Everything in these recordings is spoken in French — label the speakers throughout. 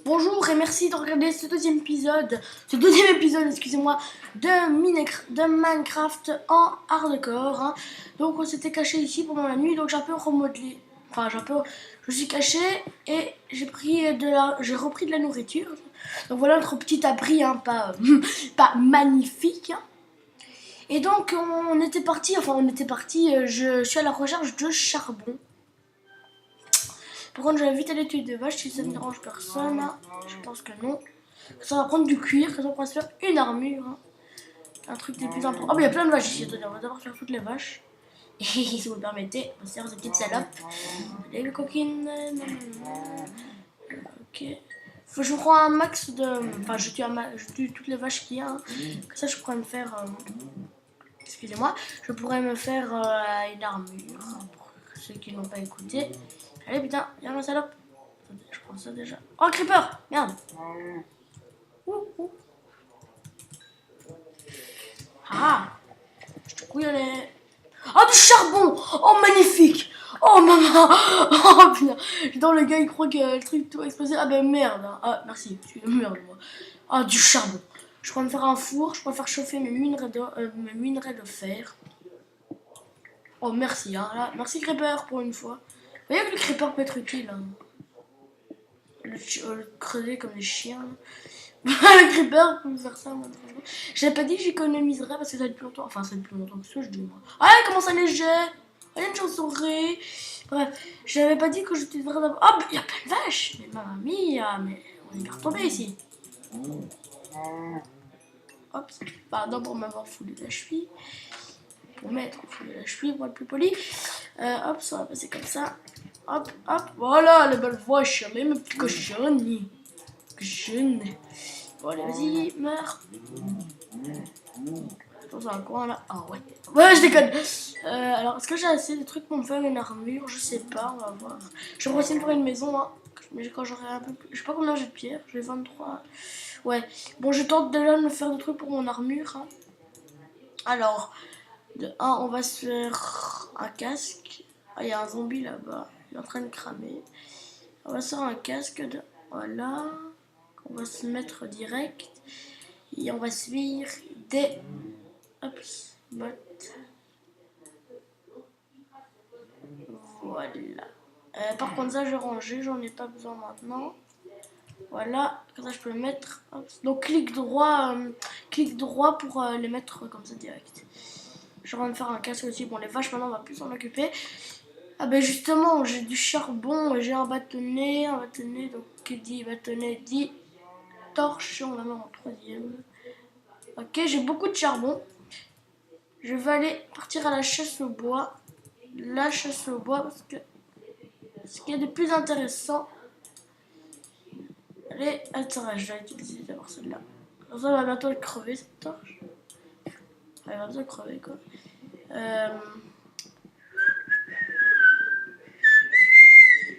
Speaker 1: Bonjour et merci de regarder ce deuxième épisode, excusez-moi, de Minecraft en hardcore. Hein. Donc on s'était caché ici pendant la nuit, donc j'ai un peu remodelé. Je suis caché et j'ai repris de la nourriture. Donc voilà notre petit abri, hein, pas magnifique. Hein. Et donc on était parti, je suis à la recherche de charbon. Par contre, je vais vite à l'étude de vache si ça ne dérange personne. Je pense que non. Ça va prendre du cuir, ça va se faire une armure. Hein. Un truc des plus importants. Oh, mais il y a plein de vaches ici. Attendez, on va d'abord faire toutes les vaches. Et si vous le permettez, on va se faire ces petites salopes. Les coquines. Ok. Faut que je prends un max de. Enfin, je tue toutes les vaches qu'il y a. Hein. Comme ça, je pourrais me faire. Excusez-moi. Je pourrais me faire une armure. Pour ceux qui n'ont pas écouté. Allez, putain, viens ma salope. Attendez, je prends ça déjà. Oh, creeper! Merde! Ouh. Ah! Je te couillonnais. Oh, du charbon! Oh, magnifique! Oh, maman! Oh, putain! Dans le gars, il croit que le truc tout va exploser. Ah, ben merde! Ah, merci. Je suis une merde, moi. Ah, du charbon. Je pourrais me faire un four. Je pourrais faire chauffer mes minerais de fer. Oh, merci, hein. Là, merci, Creeper, pour une fois. Vous voyez que le Creeper peut être utile, hein. Le creuser comme des chiens. Le creeper peut me faire ça, moi. J'avais pas dit que j'économiserais parce que ça va être plus longtemps. Enfin, ça va être plus longtemps que ça, je dis moi. Ah, comment ça neigeait? Il y a une chauve-souris. Bref, j'avais pas dit que je devrais d'abord. Oh, il y a plein de vaches. Mais mamma mia, mais on est bien retombé ici. Hop, pardon pour m'avoir foulé la cheville. Pour mettre foulé la cheville, pour être plus poli. Hop, ça va passer comme ça. Hop. Voilà, les belles vaches. Les mes petits cochons. Bon, allez, vas-y, meurs. Dans un coin là. Ah ouais. Ouais, je déconne. Alors, est-ce que j'ai assez de trucs pour me faire une armure? Je sais pas, on va voir. Je vais essayer de faire une maison, hein. Mais quand j'aurai un peu plus. Je sais pas combien j'ai de pierres. J'ai 23. Ouais. Bon, je tente déjà de me faire des trucs pour mon armure. Hein. Alors, de 1, on va se faire un casque. Ah, il y a un zombie là-bas. Il est en train de cramer. On va se faire un casque de. Voilà. On va se mettre direct. Et on va suivre des bottes. Voilà. Par contre, ça, j'ai rangé. J'en ai pas besoin maintenant. Voilà. Comme ça, je peux le mettre. Donc, clic droit pour les mettre comme ça direct. Je vais me faire un casque aussi. Bon, les vaches, maintenant, on va plus s'en occuper. Ah, ben justement, j'ai du charbon. J'ai un bâtonnet. Donc, qui dit bâtonnet dit torche. On va mettre en troisième. Ok, j'ai beaucoup de charbon. Je vais aller partir à la chasse au bois. Parce que ce qu'il y a de plus intéressant. Allez, attends, je vais utiliser d'abord celle-là. Ça va bientôt crever cette torche. Elle va bientôt crever quoi.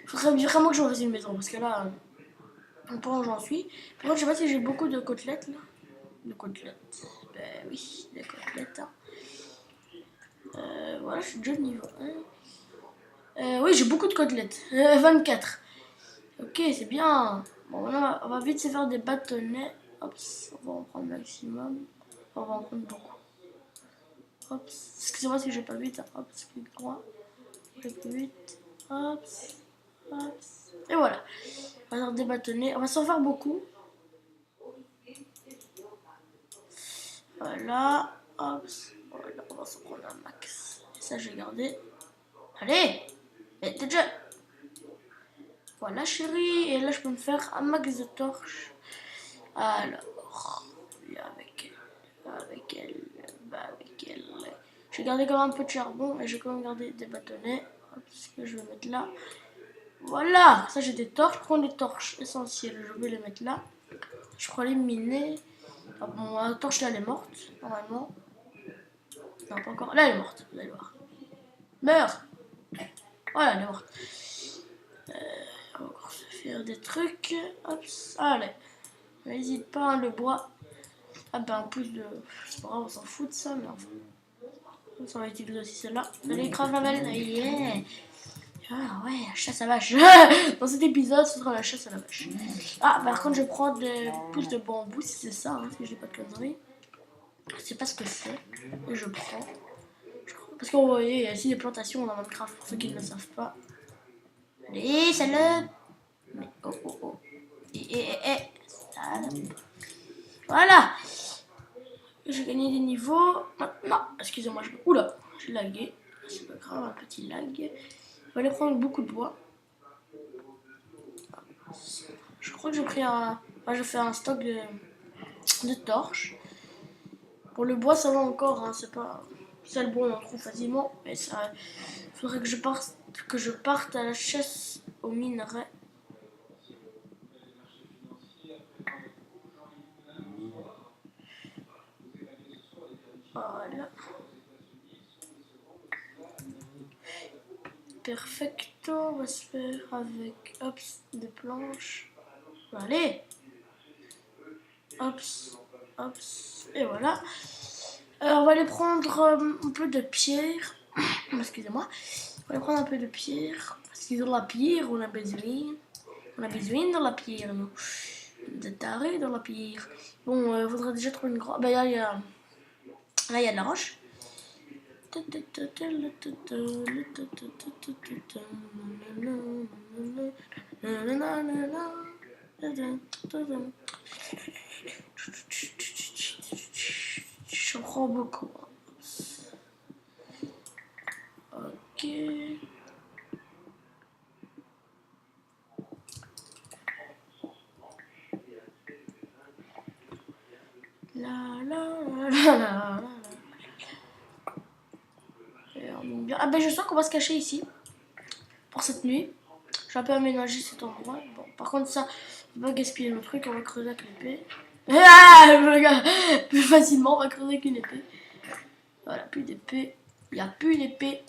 Speaker 1: Faudrait vraiment que je fasse une maison parce que là, on pense où j'en suis. Par contre, je sais pas si j'ai beaucoup de côtelettes là. De côtelettes. Ben oui, des côtelettes. Hein. Voilà, je suis déjà niveau 1. Oui, j'ai beaucoup de côtelettes. 24. Ok, c'est bien. Bon, maintenant, on va vite se faire des bâtonnets. Hop, on va en prendre le maximum. On va en prendre beaucoup. Hop, excusez-moi si je vais pas vite. Hop, clic droit. Clic vite. Hop. Et voilà. On va faire des bâtonnets. On va s'en faire beaucoup. Voilà. Hop. Voilà, on va s'en prendre un max. Et ça, je vais garder. Allez! Et déjà. Voilà, chérie. Et là, je peux me faire un max de torches. Alors, avec elle. Je vais garder quand même un peu de charbon et je vais quand même garder des bâtonnets. Hop, ce que je vais mettre là. Voilà, ça j'ai des torches. Je prends des torches essentielles. Je vais les mettre là. Je prends les miner. Ah bon, la torche là elle est morte, normalement. Non, pas encore. Là elle est morte, vous allez voir. Meurs! Voilà, elle est morte. On va encore se faire des trucs. Hop, allez. N'hésite pas, hein, le bois. Ah ben un pouce de. C'est pas grave, on s'en fout de ça, mais enfin. On va utiliser aussi celle-là. Allez, crave la belle. Yeah. Ah ouais, la chasse à vache. Dans cet épisode, ce sera la chasse à la vache. Ah, par contre, je prends des pousses de bambou, si c'est ça, hein, si j'ai pas de conneries. Je sais pas ce que c'est. Et je prends. Parce qu'on voyait, il y a aussi des plantations dans Minecraft, pour ceux qui ne le savent pas. Allez, salope. Mais oh, oh, oh. Salope. Voilà. J'ai gagné des niveaux. Non, excusez-moi, oula, j'ai lagué. C'est pas grave, un petit lag. On va aller prendre beaucoup de bois. Je crois que j'ai pris un... Enfin, je fais un stock de torches. Pour le bois, ça va encore, hein, c'est pas... Ça, le bois, on en trouve facilement. Mais ça... Faudrait que je parte à la chasse aux minerais. Voilà. Perfecto, on va se faire avec, hop, des planches. Allez. Hop, hop, et voilà. On va aller prendre un peu de pierre. Excusez-moi. On va aller prendre un peu de pierre. Parce qu'ils ont la pierre, on a besoin. On a besoin de la pierre, nous. De taré dans la pierre. Bon, il faudrait déjà trouver une grotte. Ben là, il y a de la roche. J'en prends beaucoup. Ok. Ah ben je sens qu'on va se cacher ici pour cette nuit. J'ai un peu aménagé cet endroit. Bon, par contre ça, on va pas gaspiller le truc, on va creuser avec l'épée. Ah, plus facilement, on va creuser avec une épée. Voilà, plus d'épée. Il n'y a plus d'épée.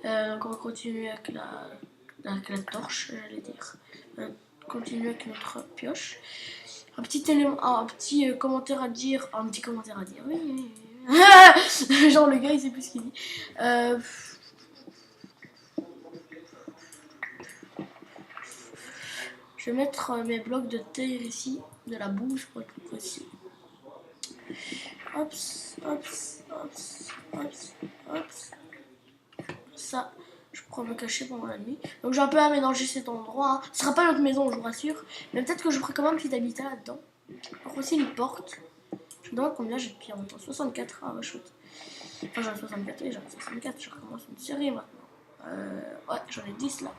Speaker 1: Donc on va continuer avec la torche, j'allais dire. Continuer avec notre pioche. Un petit élément, un petit commentaire à dire. Un petit commentaire à dire, oui. Genre le gars il sait plus ce qu'il dit. Je vais mettre mes blocs de terre ici, de la bouse pour être plus précis. Hop, hop, hop, hop, hop. Ça, je pourrais me cacher pendant la nuit. Donc j'ai un peu aménagé cet endroit. Hein. Ce sera pas notre maison, je vous rassure. Mais peut-être que je ferai quand même un petit habitat là-dedans. Alors aussi une porte. Je me demande combien j'ai de pierre en temps. 64, ah ouais, chouette. Enfin j'en ai 64, oui, j'en ai 64. Je recommence une série maintenant. Ouais, j'en ai 10 là.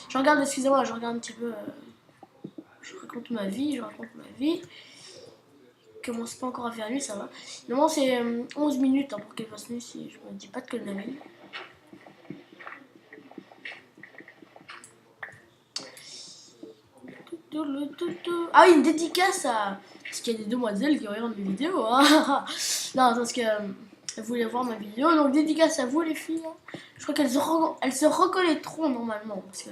Speaker 1: Je regarde, excusez-moi, je regarde un petit peu. Je raconte ma vie, Commence pas encore à faire nuit, ça va. Normalement c'est 11 minutes hein, pour qu'elle fasse nuit si je me dis pas de conneries. Ah oui, une dédicace à... Parce qu'il y a des demoiselles qui regardent mes vidéos. Hein. Non, parce que elles voulaient voir ma vidéo. Donc dédicace à vous les filles. Hein. Je crois qu'elles se reconnaîtront normalement. Parce que...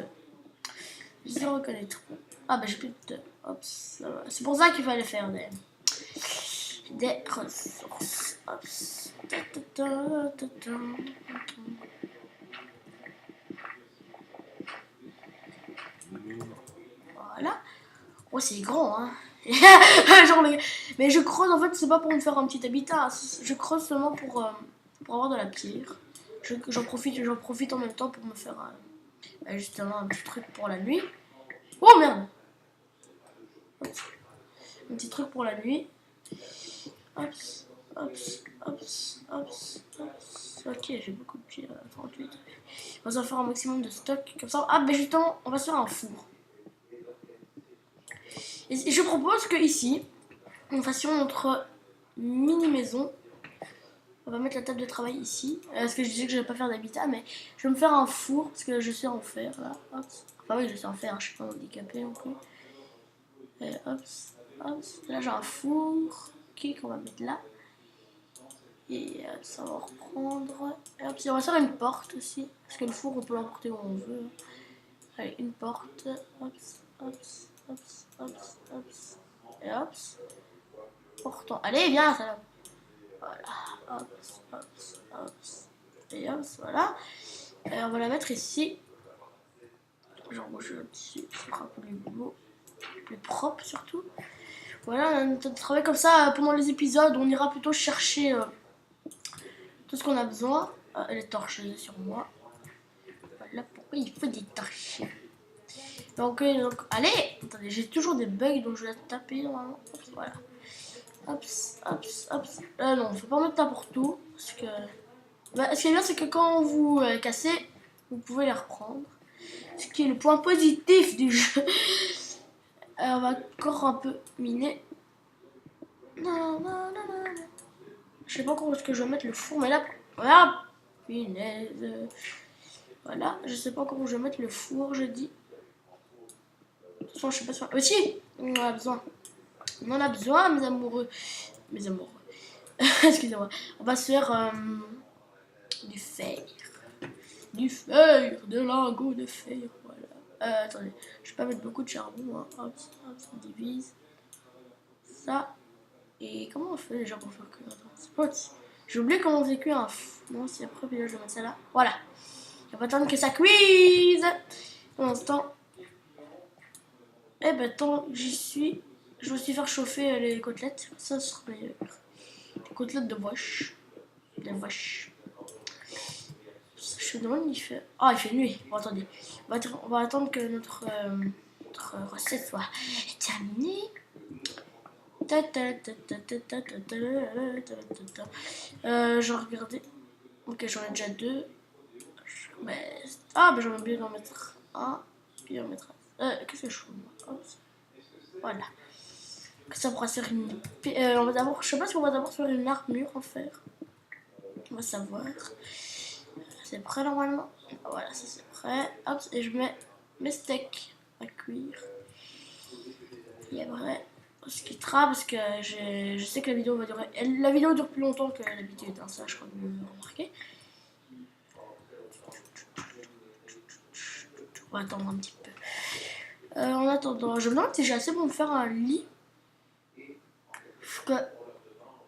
Speaker 1: Elles se reconnaîtront. Ah bah j'ai plus de... Hop, ça va. C'est pour ça qu'il fallait faire des ressources. Hop. Voilà. Oh, c'est grand, hein. Genre, mais je creuse, en fait, c'est pas pour me faire un petit habitat. Je creuse seulement pour avoir de la pierre. J'en profite en même temps pour me faire justement un petit truc pour la nuit. Oh merde! Un petit truc pour la nuit. Hop, hop, hop, hop, hop. Ok, j'ai beaucoup de pierres. 38. On va faire un maximum de stock. Comme ça. Ah, mais justement, on va se faire un four. Et je propose que ici, nous fassions notre mini maison. On va mettre la table de travail ici. Parce que je disais que je vais pas faire d'habitat, mais je vais me faire un four parce que je sais en faire là. Hop. Enfin oui, je sais en faire. Je suis pas handicapé non plus. Et hop, hop. Là j'ai un four. Ok, qu'on va mettre là. Et ça va reprendre. Et hop, on va faire une porte aussi. Parce que le four, on peut l'emporter où on veut. Allez, une porte. Hop, hop, hop, hop, hop. Et hop. Portant. Allez, viens, ça voilà. Hop, hop, hop. Et hop, voilà. Et on va la mettre ici. Genre, moi je dessus, ce sera plus beau, plus propre surtout. Voilà, on a une méthode de travail comme ça. Pendant les épisodes, on ira plutôt chercher tout ce qu'on a besoin. Elle est torchée sur moi. Voilà pourquoi il faut des torches. Donc, allez, attendez, j'ai toujours des bugs, donc je vais la taper normalement. Voilà. Hop, hop, hop. Non, faut pas mettre n'importe où. Parce que. Bah, ce qui est bien, c'est que quand vous cassez, vous pouvez les reprendre. Ce qui est le point positif du jeu. On va encore un peu miner. Non, non, non, non. Je sais pas encore où est-ce que je vais mettre le four, mais là. Voilà. Punaise. Voilà, je sais pas comment je vais mettre le four, je dis. De toute façon, je sais pas si. Si, on en a besoin. On en a besoin, mes amoureux. Mes amoureux. Excusez-moi. On va se faire du fer. Du fer, de lingots de fer. Voilà. Attendez, je vais pas mettre beaucoup de charbon. Hein. Hop, hop, on divise. Ça. Et comment on fait déjà pour faire cuire? J'ai oublié comment on faisait cuire un four. Non, c'est après, puis là, je vais mettre ça là. Voilà. On va attendre que ça cuise. Pour l'instant. Eh ben, tant que j'y suis, je vais aussi faire chauffer les côtelettes. Ça sera meilleur. Les côtelettes de vache. De vache. Je me demande, il fait. Ah, il fait nuit. Bon, attendez. On va attendre que notre recette soit terminée. J'en regardais. Ok, j'en ai déjà deux. Mais... Ah, ben j'en ai oublié d'en mettre un. Puis en mettre un. Qu'est-ce que je fais moi? Voilà. Ça pourra se faire une. On va d'abord. Je sais pas si on va d'abord faire une armure en fer. On va savoir. C'est prêt normalement. Voilà, ça c'est prêt. Hop, et je mets mes steaks à cuire. Et après, on se quittera parce que je sais que la vidéo va durer. La vidéo dure plus longtemps que l'habitude, hein, ça je crois que vous l'avez remarqué. On va attendre un petit peu. En attendant, je me demande si j'ai assez pour me faire un lit. Parce que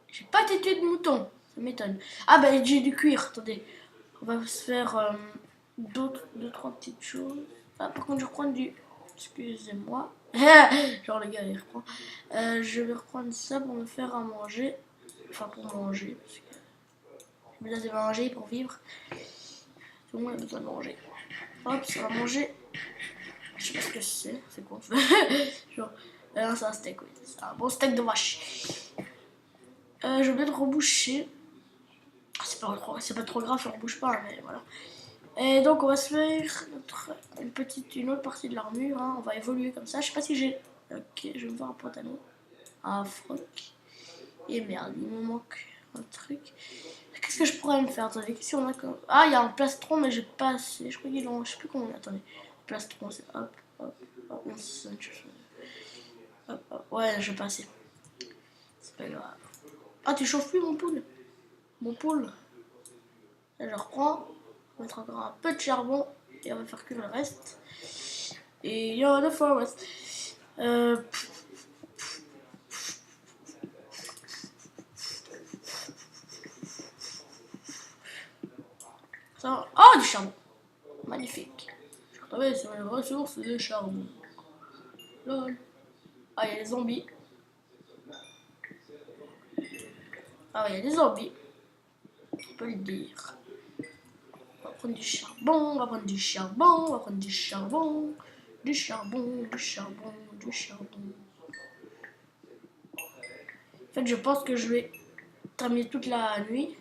Speaker 1: j'ai pas de têtu de mouton, ça m'étonne. Ah bah j'ai du cuir, attendez. On va se faire deux, trois petites choses. Ah, par contre, je reprends du. Excusez-moi. Genre, les gars, il reprend. Je vais reprendre ça pour me faire à manger. Enfin, pour manger. Parce que j'ai besoin de manger pour vivre. Tout le monde a besoin de manger. Hop, ça va manger. Je sais pas ce que c'est. C'est quoi? Genre, c'est un steak, oui. C'est un bon steak de vache. J'ai oublié de reboucher. C'est pas trop grave, je rebouche pas, mais voilà. Et donc on va se faire une autre partie de l'armure, hein. On va évoluer comme ça. Je sais pas si j'ai. Ok, je vais me faire un pantalon, un froc. Et merde, il me manque un truc. Qu'est-ce que je pourrais me faire? Attendez, qu'est-ce qu'on a comme. Ah, il y a un plastron, mais j'ai pas assez. Je crois qu'il en. Je sais plus comment. Attendez, plastron, c'est hop, hop, hop. Non, c'est ça, hop, hop. Ouais, j'ai pas assez. C'est pas grave. Ah, tu chauffes plus mon poule? Mon poule. Là, je reprends. On va mettre encore un peu de charbon et on va faire cuire le reste. Et yo the forest. Ça, oh, du charbon. Magnifique. Je suis retombé sur une ressource de charbon. Lol. Ah, il y a des zombies. Ah, il y a des zombies. On peut le dire. On va prendre du charbon, on va prendre du charbon, on va prendre du charbon. Du charbon, du charbon, du charbon. En fait, je pense que je vais terminer toute la nuit.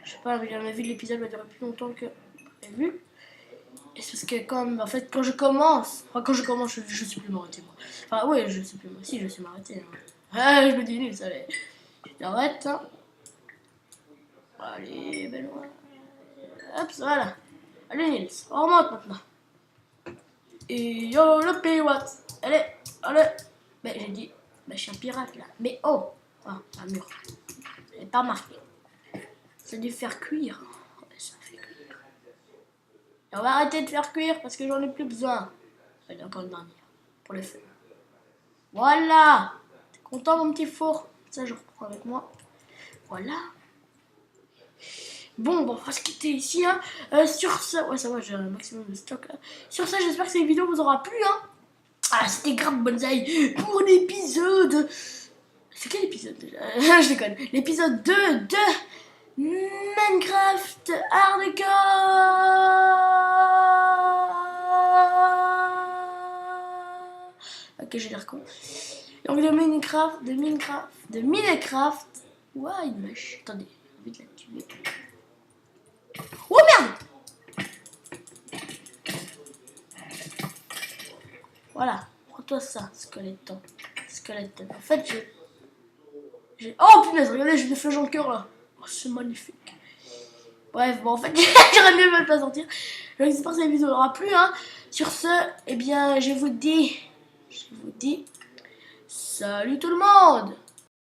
Speaker 1: Je sais pas, à mon avis, l'épisode va durer plus longtemps que prévu. Et c'est parce que quand je commence, je sais plus m'arrêter moi. Enfin, ouais, je sais plus moi. Si, je sais m'arrêter. Hein. Ah, je me dis nul, ça allait. Tu t'arrêtes, hein. Allez, Benoît. Hop, voilà. Allez, Nils, on remonte maintenant. Et yo, le pirate. Allez, allez. Mais j'ai dit, je suis un pirate là. Mais oh, ah, un mur. Elle n'est pas marqué. Ça a dû faire cuire. Ça fait cuire. Et on va arrêter de faire cuire parce que j'en ai plus besoin. Allez, encore une dernière. Pour le feu. Voilà. T'es content, mon petit four? Ça, je reprends avec moi. Voilà. Bon, on va se quitter ici. Hein. Sur ce, ouais, ça va, j'ai un maximum de stock là. Sur ce, j'espère que cette vidéo vous aura plu. Hein. Ah, c'était grave bonsaï pour l'épisode. C'est quel épisode déjà? Je déconne. L'épisode 2 de Minecraft Hardcore. Ok, j'ai l'air con. Donc de Minecraft. Ouah, une mèche. Attendez, je vais vite la tuer. Oh merde! Voilà, prends-toi ça, squelette. Squelette. En fait, j'ai... Oh punaise, regardez, j'ai des flèches en cœur là. Oh, c'est magnifique. Bref, bon, en fait, j'aurais mieux même pas sortir. Donc, j'espère que cette vidéo aura plu. Hein. Sur ce, eh bien, je vous dis, salut tout le monde!